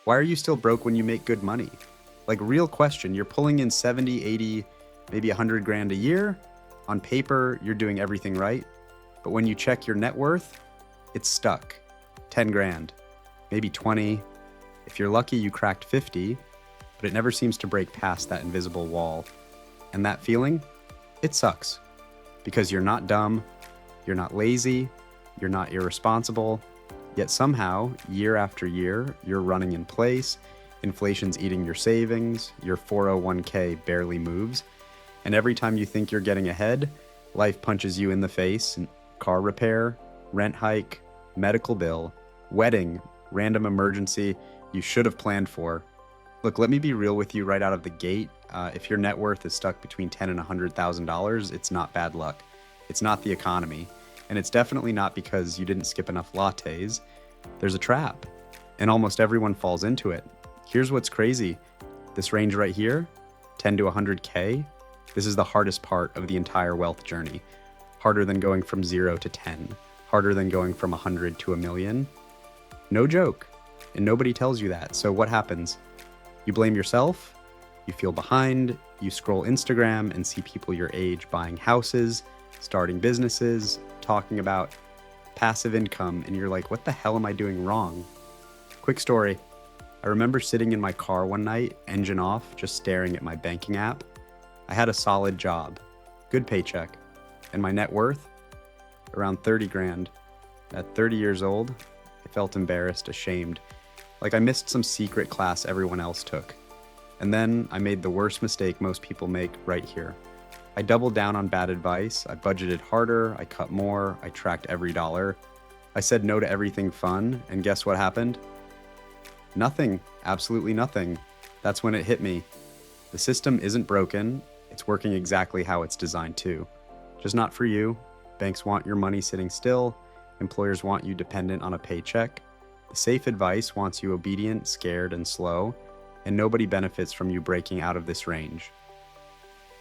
Why are you still broke when you make good money? Like, real question, you're pulling in 70, 80, maybe 100 grand a year. On paper, you're doing everything right. But when you check your net worth, it's stuck. 10 grand, maybe 20. If you're lucky, you cracked 50, but it never seems to break past that invisible wall. And that feeling, it sucks. Because you're not dumb, you're not lazy, you're not irresponsible, yet somehow, year after year, you're running in place, inflation's eating your savings, your 401k barely moves, and every time you think you're getting ahead, life punches you in the face. Car repair, rent hike, medical bill, wedding, random emergency you should have planned for. Look, let me be real with you right out of the gate. If your net worth is stuck between $10,000 and $100,000, it's not bad luck. It's not the economy. And it's definitely not because you didn't skip enough lattes. There's a trap, and almost everyone falls into it. Here's what's crazy. This range right here, 10 to 100K, this is the hardest part of the entire wealth journey. Harder than going from 0 to 10. Harder than going from 100 to a million. No joke. And nobody tells you that. So what happens? You blame yourself, you feel behind, you scroll Instagram and see people your age buying houses, starting businesses, talking about passive income, and you're like, what the hell am I doing wrong? Quick story. I remember sitting in my car one night, engine off, just staring at my banking app. I had a solid job, good paycheck, and my net worth? Around 30 grand. At 30 years old, I felt embarrassed, ashamed, like I missed some secret class everyone else took. And then I made the worst mistake most people make right here. I doubled down on bad advice. I budgeted harder, I cut more, I tracked every dollar. I said no to everything fun, and guess what happened? Nothing, absolutely nothing. That's when it hit me. The system isn't broken, it's working exactly how it's designed to. Just not for you. Banks want your money sitting still, employers want you dependent on a paycheck. The safe advice wants you obedient, scared, and slow, and nobody benefits from you breaking out of this range.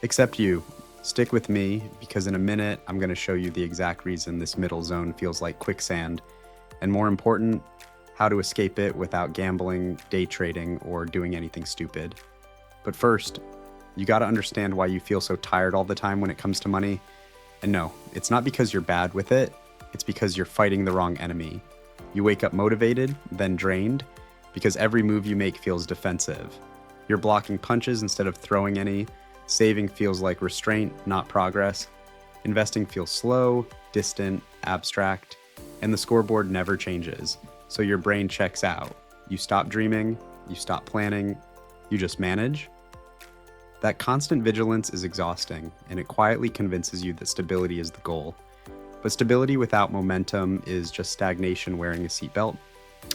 Except you. Stick with me, because in a minute, I'm going to show you the exact reason this middle zone feels like quicksand, and more important, how to escape it without gambling, day trading, or doing anything stupid. But first, you got to understand why you feel so tired all the time when it comes to money. And no, it's not because you're bad with it, it's because you're fighting the wrong enemy. You wake up motivated, then drained, because every move you make feels defensive. You're blocking punches instead of throwing any. Saving feels like restraint, not progress. Investing feels slow, distant, abstract, and the scoreboard never changes. So your brain checks out. You stop dreaming, you stop planning, you just manage. That constant vigilance is exhausting, and it quietly convinces you that stability is the goal. But stability without momentum is just stagnation wearing a seatbelt.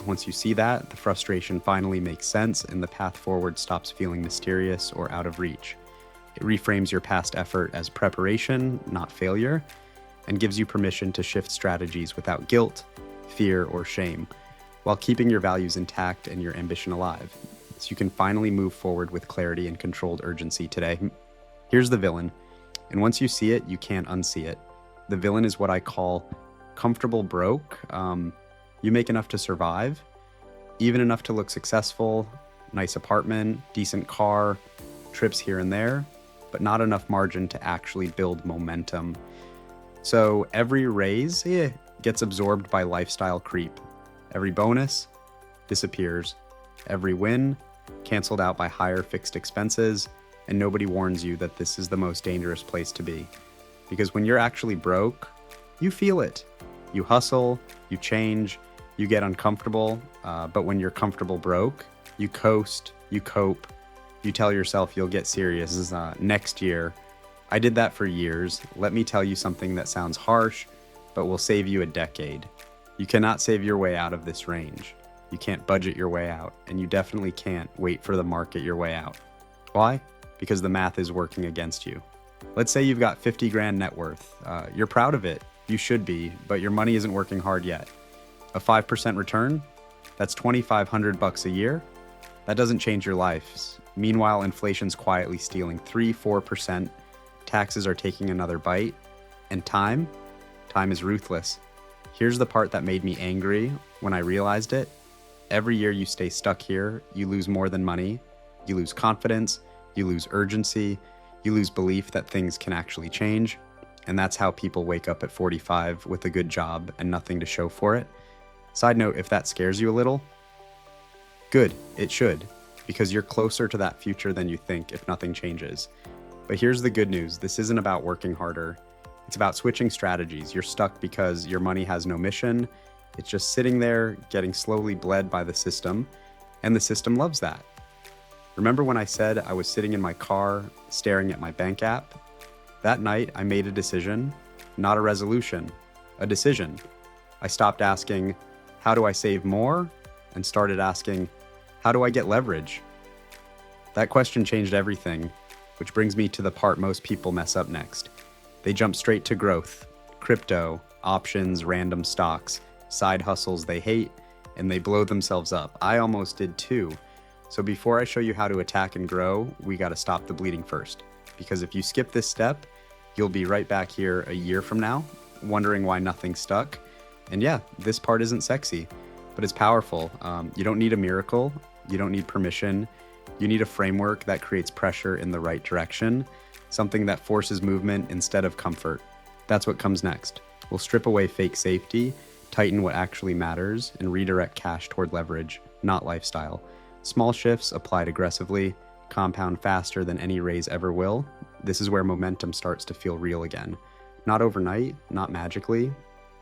Once you see that, the frustration finally makes sense and the path forward stops feeling mysterious or out of reach. It reframes your past effort as preparation, not failure, and gives you permission to shift strategies without guilt, fear, or shame, while keeping your values intact and your ambition alive. So you can finally move forward with clarity and controlled urgency today. Here's the villain, and once you see it, you can't unsee it. The villain is what I call comfortable broke. You make enough to survive, even enough to look successful, nice apartment, decent car, trips here and there, but not enough margin to actually build momentum. So every raise gets absorbed by lifestyle creep. Every bonus disappears. Every win canceled out by higher fixed expenses, and nobody warns you that this is the most dangerous place to be. Because when you're actually broke, you feel it. You hustle, you change, you get uncomfortable, but when you're comfortable broke, you coast, you cope, you tell yourself you'll get serious next year. I did that for years. Let me tell you something that sounds harsh, but will save you a decade. You cannot save your way out of this range. You can't budget your way out, and you definitely can't wait for the market your way out. Why? Because the math is working against you. Let's say you've got 50 grand net worth. You're proud of it. You should be, but your money isn't working hard yet. A 5% return? That's $2,500 a year. That doesn't change your life. Meanwhile, inflation's quietly stealing 3-4%. Taxes are taking another bite. And time is ruthless. Here's the part that made me angry when I realized it. Every year you stay stuck here, you lose more than money, you lose confidence, you lose urgency, you lose belief that things can actually change. And that's how people wake up at 45 with a good job and nothing to show for it. Side note, if that scares you a little, good, it should, because you're closer to that future than you think if nothing changes. But here's the good news. This isn't about working harder. It's about switching strategies. You're stuck because your money has no mission. It's just sitting there, getting slowly bled by the system, and the system loves that. Remember when I said I was sitting in my car, staring at my bank app? That night, I made a decision, not a resolution, a decision. I stopped asking, how do I save more? And started asking, how do I get leverage? That question changed everything, which brings me to the part most people mess up next. They jump straight to growth, crypto, options, random stocks, side hustles they hate, and they blow themselves up. I almost did too. So before I show you how to attack and grow, we got to stop the bleeding first. Because if you skip this step, you'll be right back here a year from now, wondering why nothing stuck. And yeah, this part isn't sexy, but it's powerful. You don't need a miracle. You don't need permission. You need a framework that creates pressure in the right direction, something that forces movement instead of comfort. That's what comes next. We'll strip away fake safety, tighten what actually matters, and redirect cash toward leverage, not lifestyle. Small shifts applied aggressively, compound faster than any raise ever will. This is where momentum starts to feel real again. Not overnight, not magically,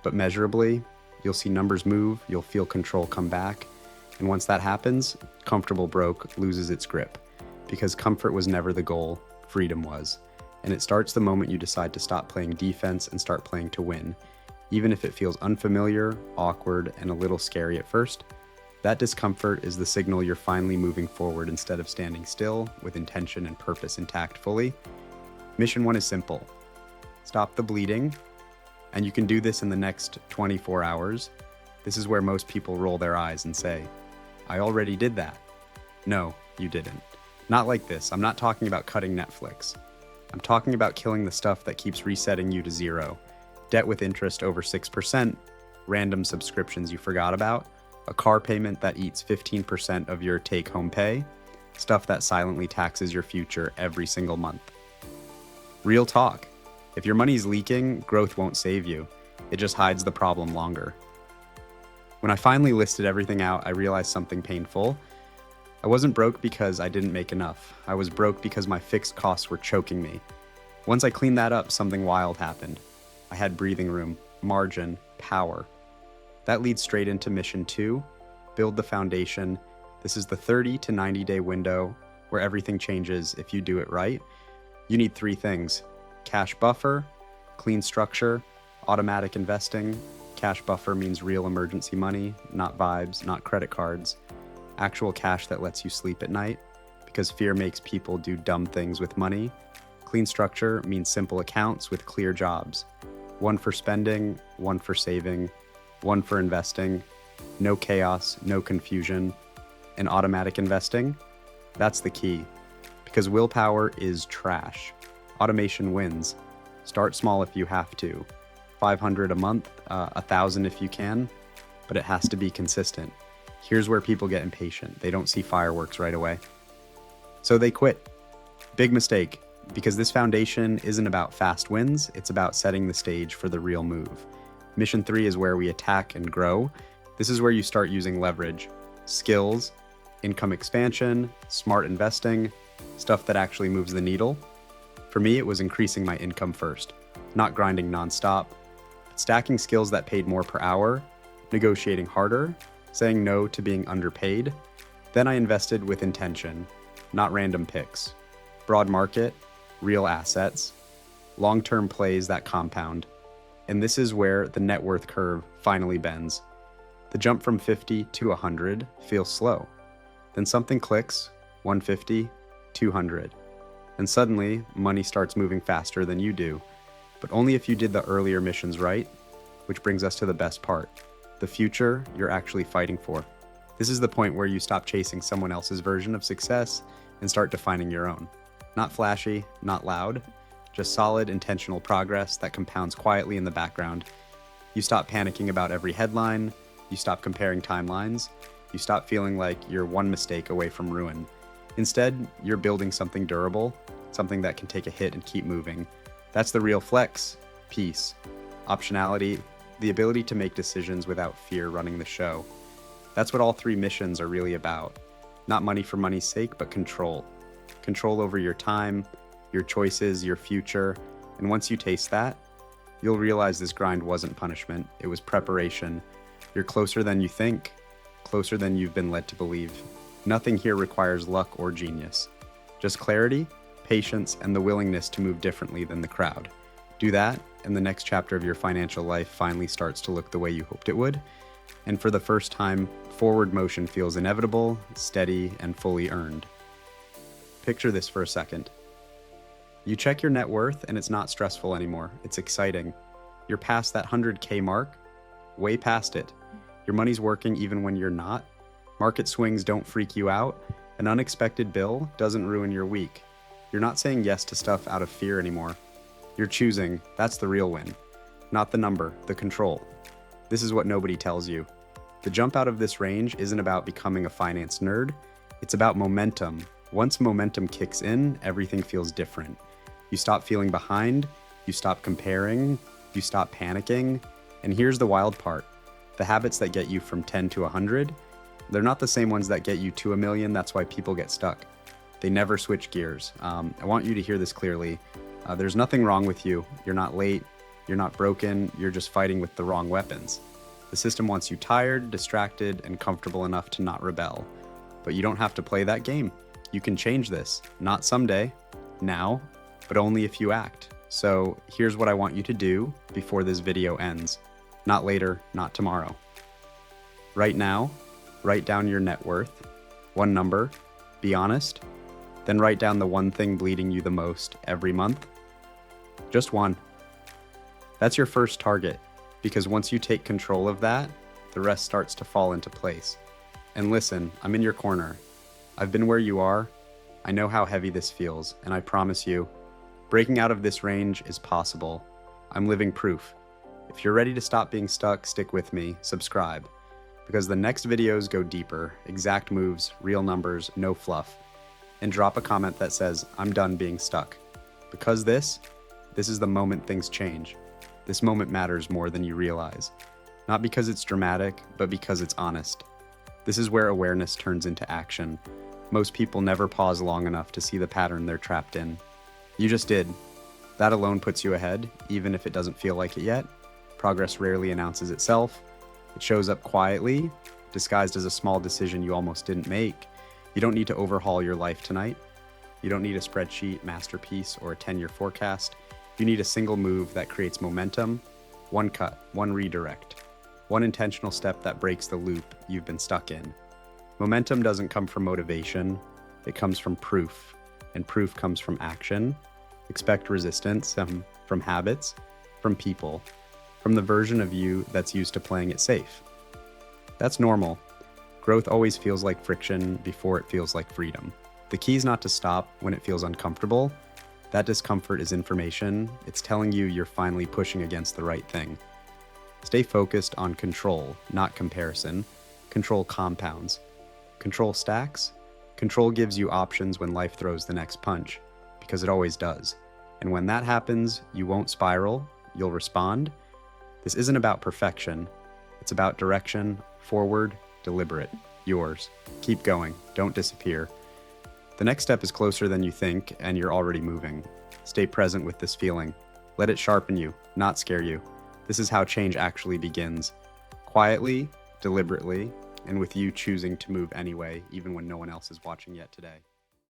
but measurably. You'll see numbers move, you'll feel control come back. And once that happens, comfortable broke loses its grip. Because comfort was never the goal, freedom was. And it starts the moment you decide to stop playing defense and start playing to win. Even if it feels unfamiliar, awkward, and a little scary at first, that discomfort is the signal you're finally moving forward instead of standing still with intention and purpose intact fully. Mission 1 is simple. Stop the bleeding, and you can do this in the next 24 hours. This is where most people roll their eyes and say, I already did that. No, you didn't. Not like this. I'm not talking about cutting Netflix. I'm talking about killing the stuff that keeps resetting you to zero. Debt with interest over 6%, random subscriptions you forgot about, a car payment that eats 15% of your take-home pay, stuff that silently taxes your future every single month. Real talk. If your money's leaking, growth won't save you. It just hides the problem longer. When I finally listed everything out, I realized something painful. I wasn't broke because I didn't make enough. I was broke because my fixed costs were choking me. Once I cleaned that up, something wild happened. I had breathing room, margin, power. That leads straight into mission 2, build the foundation. This is the 30 to 90 day window where everything changes if you do it right. You need 3 things: cash buffer, clean structure, automatic investing. Cash buffer means real emergency money, not vibes, not credit cards. Actual cash that lets you sleep at night, because fear makes people do dumb things with money. Clean structure means simple accounts with clear jobs. One for spending, one for saving, one for investing. No chaos, no confusion. And automatic investing, that's the key. Because willpower is trash. Automation wins. Start small if you have to. 500 a month, 1,000 if you can, but it has to be consistent. Here's where people get impatient. They don't see fireworks right away. So they quit. Big mistake, because this foundation isn't about fast wins, it's about setting the stage for the real move. Mission 3 is where we attack and grow. This is where you start using leverage, skills, income expansion, smart investing, stuff that actually moves the needle. For me, it was increasing my income first, not grinding nonstop, but stacking skills that paid more per hour, negotiating harder, saying no to being underpaid. Then I invested with intention, not random picks. Broad market, real assets, long-term plays that compound. And this is where the net worth curve finally bends. The jump from 50 to 100 feels slow. Then something clicks, 150, 200. And suddenly, money starts moving faster than you do. But only if you did the earlier missions right, which brings us to the best part. The future you're actually fighting for. This is the point where you stop chasing someone else's version of success and start defining your own. Not flashy, not loud, just solid, intentional progress that compounds quietly in the background. You stop panicking about every headline, you stop comparing timelines, You stop feeling like you're one mistake away from ruin. Instead, you're building something durable, something that can take a hit and keep moving. That's the real flex: peace, optionality, the ability to make decisions without fear running the show. That's what all three missions are really about. Not money for money's sake, but control. Control over your time, your choices, your future. And once you taste that, you'll realize this grind wasn't punishment, it was preparation. You're closer than you think, closer than you've been led to believe. Nothing here requires luck or genius. Just clarity, patience, and the willingness to move differently than the crowd. Do that, and the next chapter of your financial life finally starts to look the way you hoped it would. And for the first time, forward motion feels inevitable, steady, and fully earned. Picture this for a second. You check your net worth and it's not stressful anymore. It's exciting. You're past that 100K mark, way past it. Your money's working even when you're not. Market swings don't freak you out. An unexpected bill doesn't ruin your week. You're not saying yes to stuff out of fear anymore. You're choosing. That's the real win. Not the number, the control. This is what nobody tells you. The jump out of this range isn't about becoming a finance nerd. It's about momentum. Once momentum kicks in, everything feels different. You stop feeling behind, you stop comparing, you stop panicking. And here's the wild part. The habits that get you from 10 to 100, they're not the same ones that get you to 1 million. That's why people get stuck. They never switch gears. I want you to hear this clearly. There's nothing wrong with you. You're not late. You're not broken. You're just fighting with the wrong weapons. The system wants you tired, distracted, and comfortable enough to not rebel. But you don't have to play that game. You can change this. Not someday, now, but only if you act. So here's what I want you to do before this video ends. Not later, not tomorrow. Right now, write down your net worth, one number, be honest, then write down the one thing bleeding you the most every month. Just one. That's your first target, because once you take control of that, the rest starts to fall into place. And listen, I'm in your corner. I've been where you are. I know how heavy this feels, and I promise you, breaking out of this range is possible. I'm living proof. If you're ready to stop being stuck, stick with me, subscribe, because the next videos go deeper, exact moves, real numbers, no fluff. And drop a comment that says, I'm done being stuck. Because this is the moment things change. This moment matters more than you realize. Not because it's dramatic, but because it's honest. This is where awareness turns into action. Most people never pause long enough to see the pattern they're trapped in. You just did. That alone puts you ahead, even if it doesn't feel like it yet. Progress rarely announces itself. It shows up quietly, disguised as a small decision you almost didn't make. You don't need to overhaul your life tonight. You don't need a spreadsheet, masterpiece, or a 10-year forecast. You need a single move that creates momentum, one cut, one redirect, one intentional step that breaks the loop you've been stuck in. Momentum doesn't come from motivation, it comes from proof, and proof comes from action. Expect resistance from habits, from people, from the version of you that's used to playing it safe. That's normal. Growth always feels like friction before it feels like freedom. The key is not to stop when it feels uncomfortable. That discomfort is information. It's telling you you're finally pushing against the right thing. Stay focused on control, not comparison. Control compounds. Control stacks. Control gives you options when life throws the next punch, because it always does. And when that happens, you won't spiral, you'll respond. This isn't about perfection. It's about direction, forward, deliberate, yours. Keep going, don't disappear. The next step is closer than you think, and you're already moving. Stay present with this feeling. Let it sharpen you, not scare you. This is how change actually begins. Quietly, deliberately, and with you choosing to move anyway, even when no one else is watching yet today.